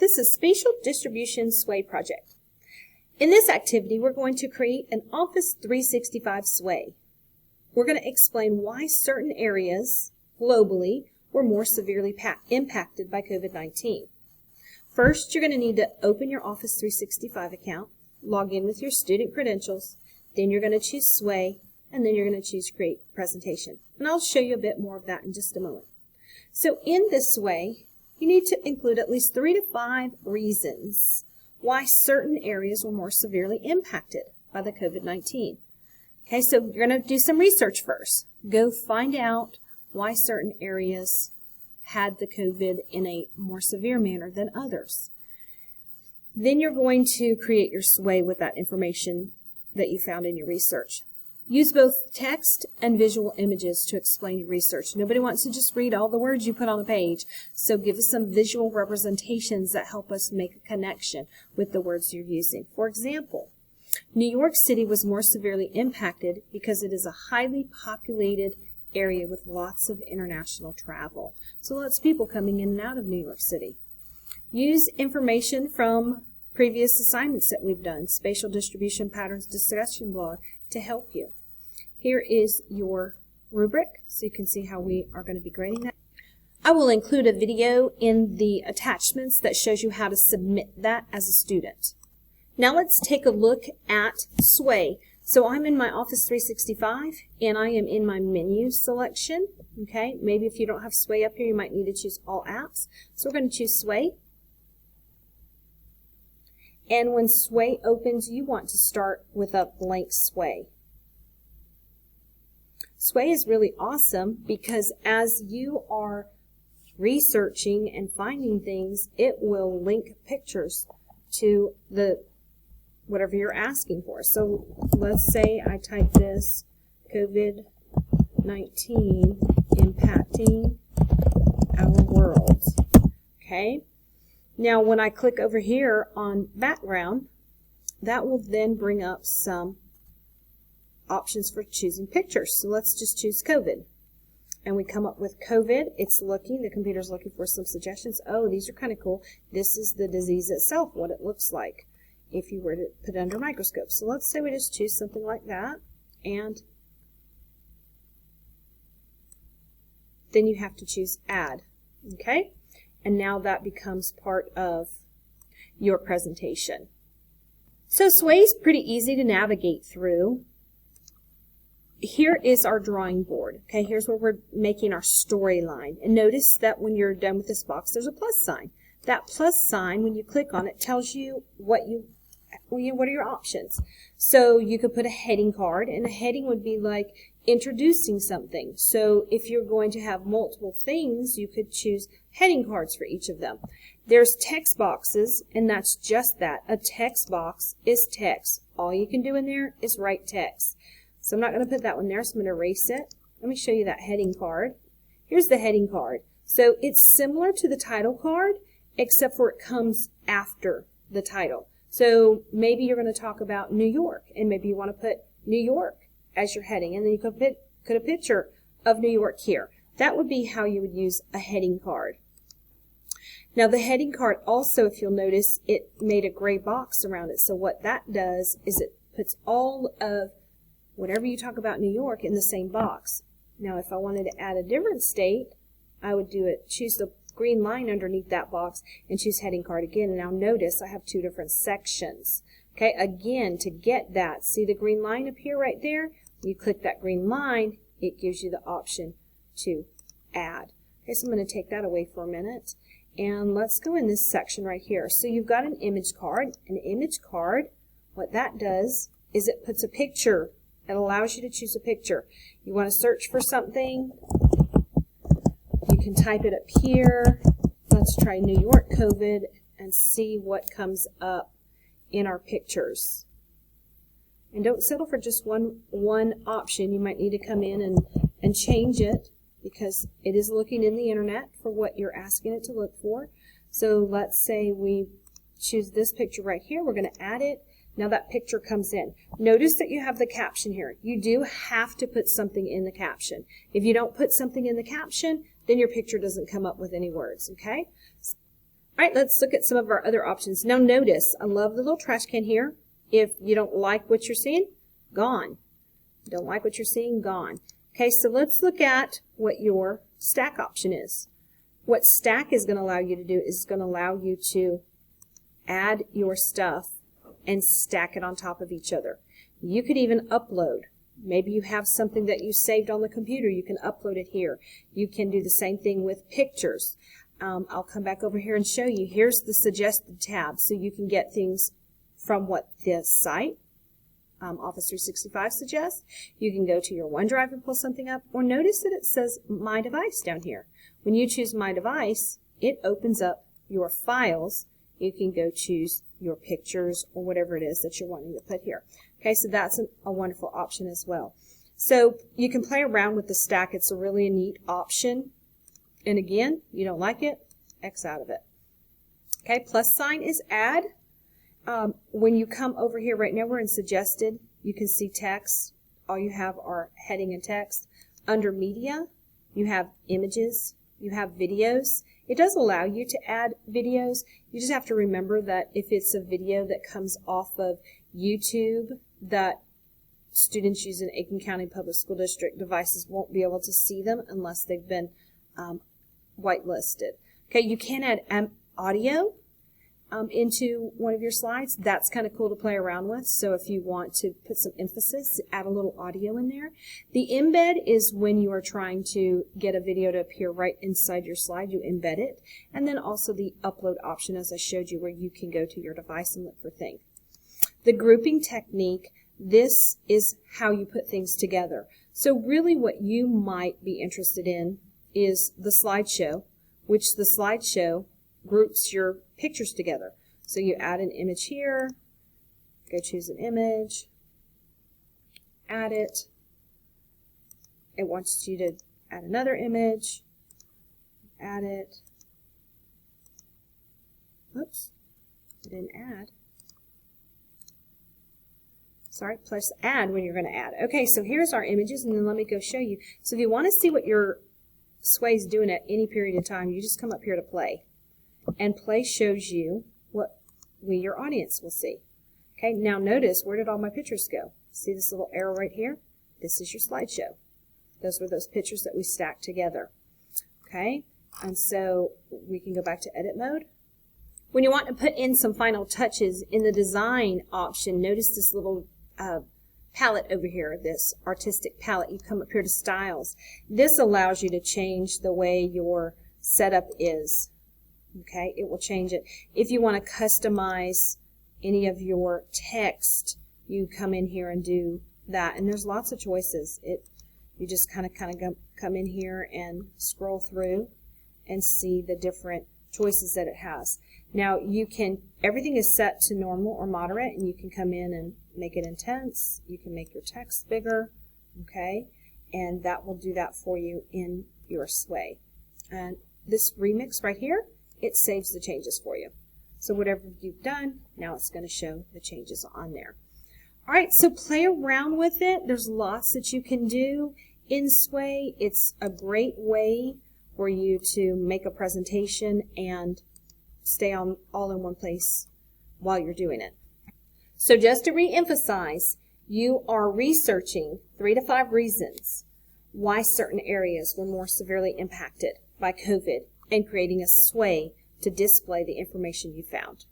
This is Spatial Distribution Sway Project. In this activity, we're going to create an Office 365 sway. We're going to explain why certain areas globally were more severely impacted by COVID-19. First, you're going to need to open your Office 365 account, log in with your student credentials, then you're going to choose sway, and then you're going to choose create presentation. And I'll show you a bit more of that in just a moment. So in this sway, you need to include at least 3 to 5 reasons why certain areas were more severely impacted by the COVID-19. Okay, so you're going to do some research first. Go find out why certain areas had the COVID in a more severe manner than others. Then you're going to create your sway with that information that you found in your research. Use both text and visual images to explain your research. Nobody wants to just read all the words you put on the page, so give us some visual representations that help us make a connection with the words you're using. For example, New York City was more severely impacted because it is a highly populated area with lots of international travel. So lots of people coming in and out of New York City. Use information from previous assignments that we've done, Spatial Distribution Patterns Discussion blog, to help you. Here is your rubric, so you can see how we are going to be grading that. I will include a video in the attachments that shows you how to submit that as a student. Now let's take a look at sway. So I'm in my Office 365 and I am in my menu selection. Okay, maybe if you don't have sway up here, you might need to choose all apps. So we're going to choose sway. And when sway opens, you want to start with a blank sway. Sway is really awesome because as you are researching and finding things, it will link pictures to the whatever you're asking for. So let's say I type this, COVID-19 impacting our world. Okay. Now when I click over here on background, that will then bring up some options for choosing pictures. So let's just choose COVID. And we come up with COVID. It's looking, the computer's looking for some suggestions. Oh, these are kind of cool. This is the disease itself, what it looks like if you were to put it under a microscope. So let's say we just choose something like that. And then you have to choose add. Okay? And now that becomes part of your presentation. So sway is pretty easy to navigate through. Here is our drawing board. Okay, here's where we're making our storyline. And notice that when you're done with this box, there's a plus sign. That plus sign, when you click on it, tells you what are your options. So you could put a heading card, and a heading would be like introducing something. So if you're going to have multiple things, you could choose heading cards for each of them. There's text boxes, and that's just that. A text box is text. All you can do in there is write text. So I'm not going to put that one there, so I'm going to erase it. Let me show you that heading card. Here's the heading card. So it's similar to the title card, except for it comes after the title. So maybe you're going to talk about New York, and maybe you want to put New York as your heading, and then you could put a picture of New York here. That would be how you would use a heading card. Now the heading card also, if you'll notice, it made a gray box around it. So what that does is it puts all of whatever you talk about New York in the same box. Now if I wanted to add a different state, I would do it, choose the green line underneath that box and choose heading card again. And now notice I have 2 different sections. Okay, again, to get that, see the green line up here right there? You click that green line, it gives you the option to add. Okay, so I'm going to take that away for a minute. And let's go in this section right here. So you've got an image card. An image card, what that does is it puts a picture. It allows you to choose a picture. You want to search for something, you can type it up here. Let's try New York COVID and see what comes up in our pictures. And don't settle for just one option. You might need to come in and change it because it is looking in the internet for what you're asking it to look for. So let's say we choose this picture right here. We're going to add it. Now that picture comes in. Notice that you have the caption here. You do have to put something in the caption. If you don't put something in the caption, then your picture doesn't come up with any words, okay? All right, let's look at some of our other options. Now notice, I love the little trash can here. If you don't like what you're seeing, gone. Don't like what you're seeing, gone. Okay, so let's look at what your stack option is. What stack is going to allow you to do is going to allow you to add your stuff and stack it on top of each other. You could even upload. Maybe you have something that you saved on the computer. You can upload it here. You can do the same thing with pictures. I'll come back over here and show you. Here's the suggested tab, so you can get things from what this site, Office 365, suggests. You can go to your OneDrive and pull something up, or notice that it says My Device down here. When you choose My Device, it opens up your files. You can go choose your pictures or whatever it is that you're wanting to put here. Okay, so that's a wonderful option as well. So you can play around with the stack. It's a really neat option. And again, you don't like it, X out of it. Okay, plus sign is add. When you come over here, right now we're in suggested, you can see text. All you have are heading and text. Under media, you have images, you have videos. It does allow you to add videos. You just have to remember that if it's a video that comes off of YouTube, that students using Aiken County Public School District devices won't be able to see them unless they've been whitelisted. Okay, you can add audio into one of your slides. That's kind of cool to play around with. So if you want to put some emphasis, add a little audio in there. The embed is when you are trying to get a video to appear right inside your slide. You embed it. And then also the upload option, as I showed you, where you can go to your device and look for things. The grouping technique, this is how you put things together. So really what you might be interested in is the slideshow, which the slideshow groups your pictures together. So you add an image here, go choose an image, add it. It wants you to add another image, add it. Oops, I didn't add. Sorry, press add when you're going to add. Okay, so here's our images, and then let me go show you. So if you want to see what your sway is doing at any period of time, you just come up here to play. And play shows you what your audience will see. Okay, now notice, where did all my pictures go? See this little arrow right here? This is your slideshow. Those were those pictures that we stacked together. Okay, and so we can go back to edit mode. When you want to put in some final touches in the design option, notice this little palette over here, this artistic palette. You come up here to styles. This allows you to change the way your setup is. Okay, it will change it. If you want to customize any of your text, you come in here and do that. And there's lots of choices. You just kind of come in here and scroll through and see the different choices that it has. Now everything is set to normal or moderate, and you can come in and make it intense. You can make your text bigger, okay, and that will do that for you in your sway. And this remix right here, it saves the changes for you. So whatever you've done, now it's going to show the changes on there. All right, so play around with it. There's lots that you can do in sway. It's a great way for you to make a presentation and stay all in one place while you're doing it. So just to re-emphasize, you are researching 3 to 5 reasons why certain areas were more severely impacted by COVID and creating a sway to display the information you found.